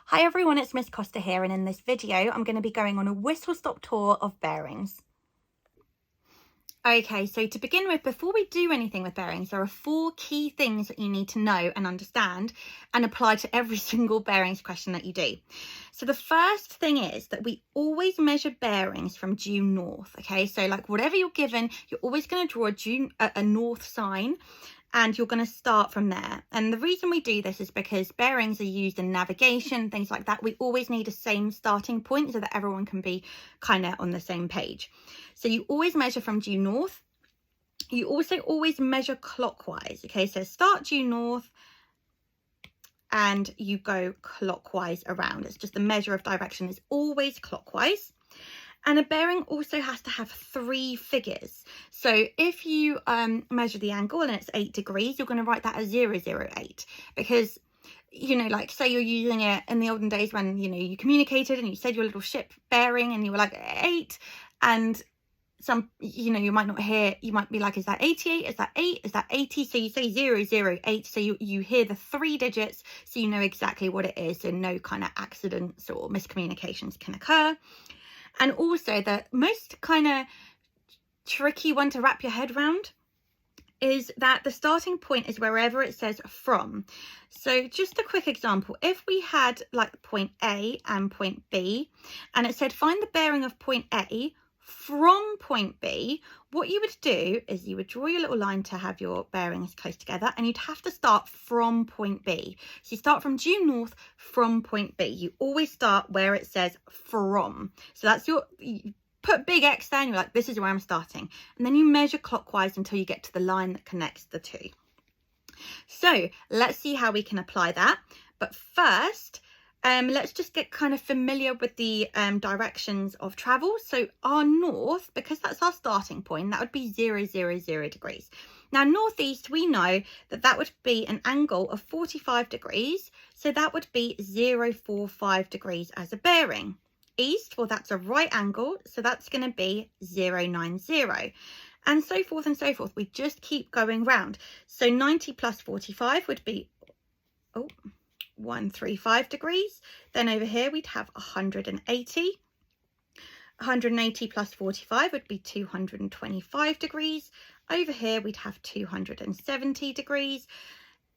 Hi everyone, it's Miss Costa here, and in this video I'm going to be going on a whistle-stop tour of bearings. Okay, so to begin with, before we do anything with bearings, there are 4 key things that you need to know and understand and apply to every single bearings question that you do. So the first thing is that we always measure bearings from due north, okay? So like whatever you're given, you're always going to draw a north sign, and you're going to start from there. And the reason we do this is because bearings are used in navigation, things like that. We always need a same starting point so that everyone can be kind of on the same page. So you always measure from due north. You also always measure clockwise. Okay, so start due north and you go clockwise around. It's just the measure of direction is always clockwise. And a bearing also has to have 3 figures. So if you measure the angle and it's 8 degrees, you're going to write that as 008, because, you know, like say you're using it in the olden days when, you know, you communicated and you said your little ship bearing and you were like 8, and some, you know, you might not hear, you might be like, is that 88? Is that 8? Is that 80? So you say 008. So you hear the 3 digits, so you know exactly what it is, so no kind of accidents or miscommunications can occur. And also the most kind of tricky one to wrap your head around is that the starting point is wherever it says from. So just a quick example, if we had like point A and point B and it said find the bearing of point A from point B, what you would do is you would draw your little line to have your bearings close together, and you'd have to start from point B. So you start from due north from point B. You always start where it says from. So that's you put big X there and you're like, this is where I'm starting. And then you measure clockwise until you get to the line that connects the two. So let's see how we can apply that. But first, let's just get kind of familiar with the directions of travel. So our north, because that's our starting point, that would be 000 degrees. Now northeast, we know that that would be an angle of 45 degrees. So that would be 045 degrees as a bearing. East, well, that's a right angle. So that's going to be 090. And so forth and so forth. We just keep going round. So 90 plus 45 would be, 135 degrees. Then over here we'd have 180. 180 plus 45 would be 225 degrees. Over here we'd have 270 degrees.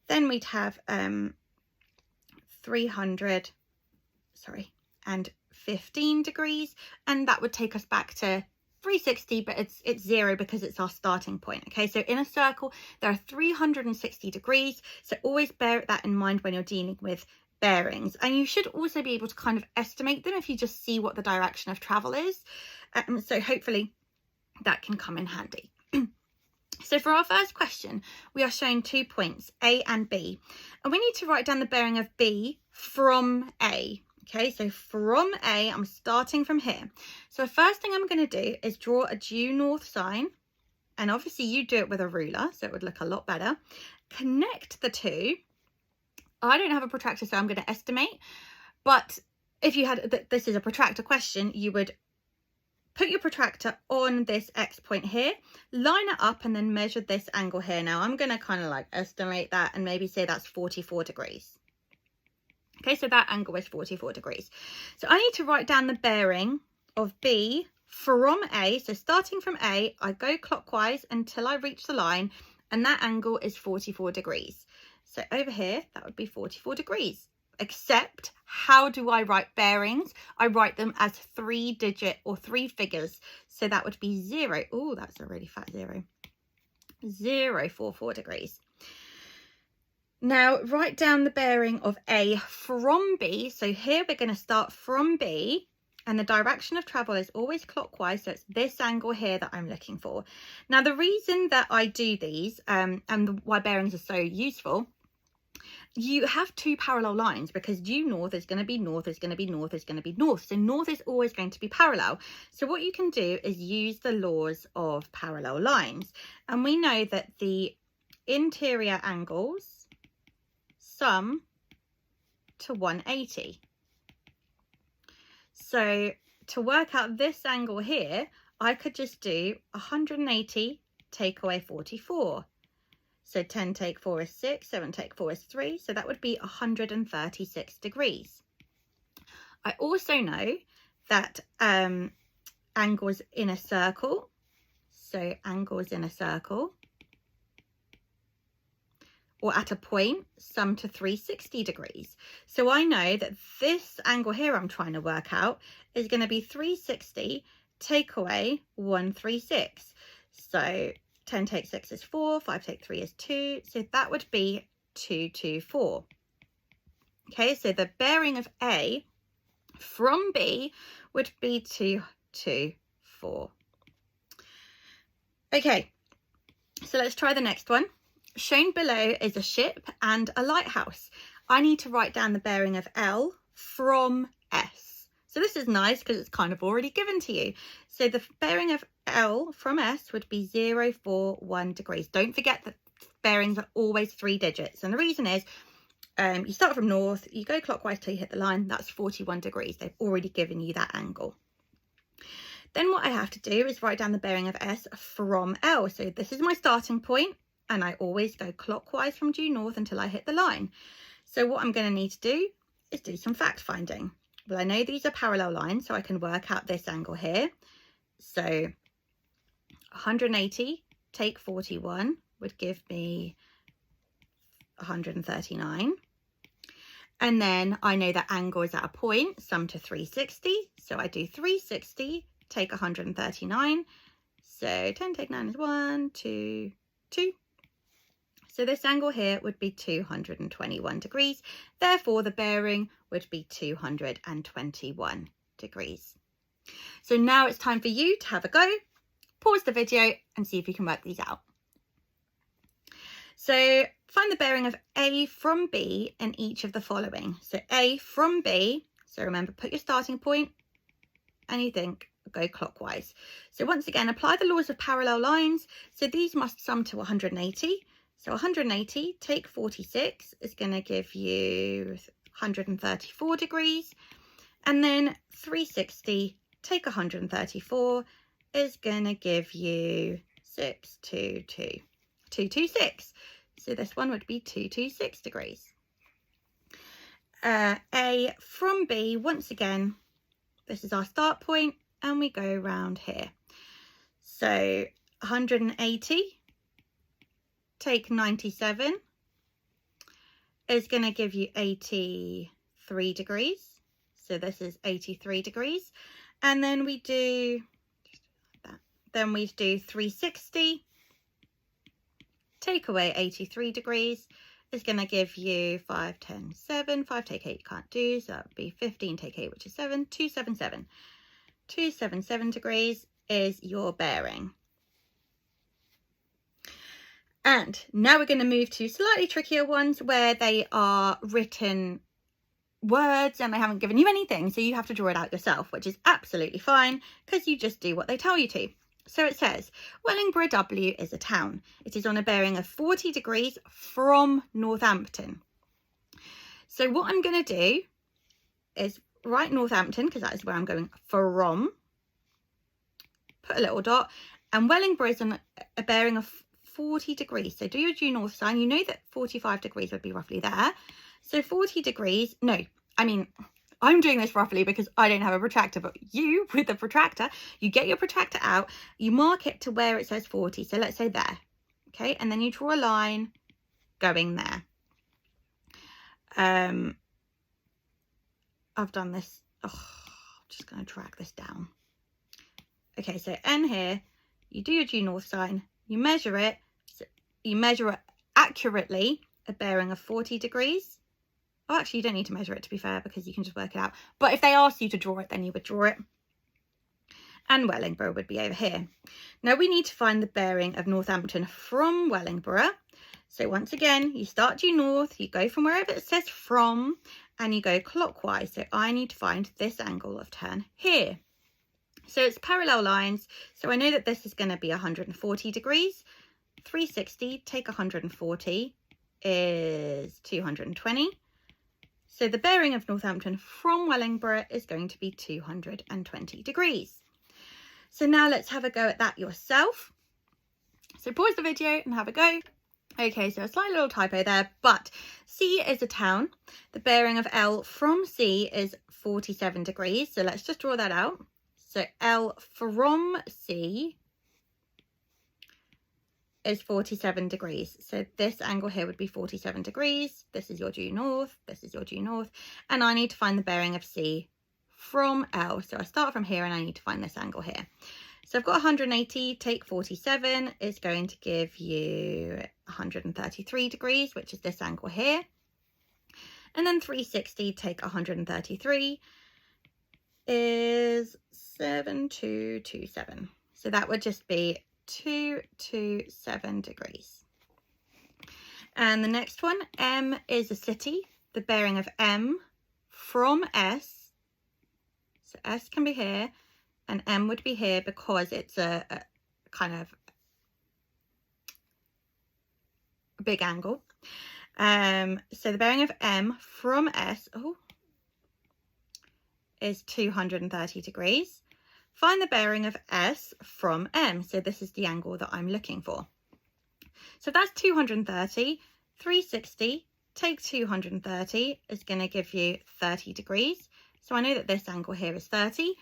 Then we'd have 315 degrees, and that would take us back to 360, but it's 0 because it's our starting point. Okay, so in a circle there are 360 degrees, so always bear that in mind when you're dealing with bearings. And you should also be able to kind of estimate them if you just see what the direction of travel is, so hopefully that can come in handy. So for our first question, we are shown 2 points, A and B, and we need to write down the bearing of B from A. Okay, so from A, I'm starting from here. So the first thing I'm going to do is draw a due north sign. And obviously you do it with a ruler, so it would look a lot better. Connect the two. I don't have a protractor, so I'm going to estimate. But if you had, this is a protractor question, you would put your protractor on this X point here, line it up, and then measure this angle here. Now I'm going to kind of like estimate that and maybe say that's 44 degrees. Okay, so that angle is 44 degrees. So I need to write down the bearing of B from A. So starting from A, I go clockwise until I reach the line, and that angle is 44 degrees. So over here, that would be 44 degrees. Except, how do I write bearings? I write them as 3-digit or 3 figures. So that would be 0. Oh, that's a really fat 0. 044 degrees. Now write down the bearing of A from B. So here we're going to start from B, and the direction of travel is always clockwise. So it's this angle here that I'm looking for. Now the reason that I do these and why bearings are so useful, you have 2 parallel lines because due north is going to be north, is going to be north, is going to be north. So north is always going to be parallel. So what you can do is use the laws of parallel lines. And we know that the interior angles sum to 180. So to work out this angle here, I could just do 180 take away 44. So 10 take 4 is 6, 7 take 4 is 3. So that would be 136 degrees. I also know that angles in a circle, so angles in a circle, or at a point, sum to 360 degrees. So I know that this angle here I'm trying to work out is going to be 360 take away 136. So 10 take 6 is 4, 5 take 3 is 2. So that would be 224. Okay, so the bearing of A from B would be 224. Okay, so let's try the next one. Shown below is a ship and a lighthouse. I need to write down the bearing of L from S. So this is nice because it's kind of already given to you. So the bearing of L from S would be 041 degrees. Don't forget that bearings are always 3 digits. And the reason is you start from north, you go clockwise till you hit the line. That's 41 degrees. They've already given you that angle. Then what I have to do is write down the bearing of S from L. So this is my starting point. And I always go clockwise from due north until I hit the line. So what I'm going to need to do is do some fact finding. Well, I know these are parallel lines, so I can work out this angle here. So 180 take 41 would give me 139. And then I know that angle is at a point, sum to 360. So I do 360 take 139. So 10 take 9 is 1, 2, 2. So this angle here would be 221 degrees. Therefore, the bearing would be 221 degrees. So now it's time for you to have a go. Pause the video and see if you can work these out. So find the bearing of A from B in each of the following. So A from B, so remember, put your starting point and you think, go clockwise. So once again, apply the laws of parallel lines. So these must sum to 180. So 180 take 46 is going to give you 134 degrees. And then 360 take 134 is going to give you 226. So this one would be 226 degrees. A from B, once again, this is our start point and we go around here. So 180 take 97 is going to give you 83 degrees. So this is 83 degrees. And then we do that. Then we do 360 take away 83 degrees is going to give you 5, 10, 7. 5 take 8 you can't do, so that would be 15 take 8, which is 7. 277. 277 degrees is your bearing. And now we're going to move to slightly trickier ones where they are written words and they haven't given you anything. So you have to draw it out yourself, which is absolutely fine because you just do what they tell you to. So it says, Wellingborough W is a town. It is on a bearing of 40 degrees from Northampton. So what I'm going to do is write Northampton because that is where I'm going from. Put a little dot. And Wellingborough is on a bearing of 40 degrees. So do your due north sign. You know that 45 degrees would be roughly there. So 40 degrees, no, I mean, I'm doing this roughly because I don't have a protractor, but you with the protractor, you get your protractor out, you mark it to where it says 40. So let's say there, okay? And then you draw a line going there. I've done this. Oh, I'm just going to drag this down. Okay, so N here, you do your due north sign, you measure it, so you measure it accurately, a bearing of 40 degrees. Oh, actually, you don't need to measure it, to be fair, because you can just work it out. But if they asked you to draw it, then you would draw it. And Wellingborough would be over here. Now, we need to find the bearing of Northampton from Wellingborough. So once again, you start due north, you go from wherever it says from, and you go clockwise. So I need to find this angle of turn here. So it's parallel lines. So I know that this is going to be 140 degrees. 360 take 140 is 220. So the bearing of Northampton from Wellingborough is going to be 220 degrees. So now let's have a go at that yourself. So pause the video and have a go. Okay, so a slight little typo there, but C is a town. The bearing of L from C is 47 degrees. So let's just draw that out. So L from C is 47 degrees. So this angle here would be 47 degrees. This is your due north. This is your due north. And I need to find the bearing of C from L. So I start from here and I need to find this angle here. So I've got 180, take 47 is going to give you 133 degrees, which is this angle here. And then 360, take 133 is 7227. So that would just be 227 degrees. And the next one, M is a city. The bearing of M from S, so S can be here, and M would be here because it's a kind of a big angle. So the bearing of M from S is 230 degrees. Find the bearing of S from M. So this is the angle that I'm looking for. So that's 230, 360, take 230 is going to give you 30 degrees. So I know that this angle here is 30.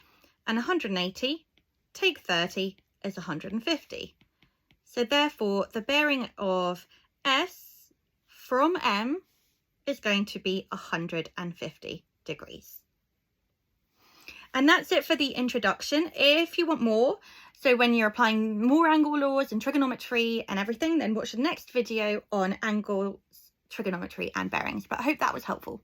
And 180, take 30 is 150. So therefore, the bearing of S from M is going to be 150 degrees. And that's it for the introduction. If you want more, so when you're applying more angle laws and trigonometry and everything, then watch the next video on angles, trigonometry and bearings. But I hope that was helpful.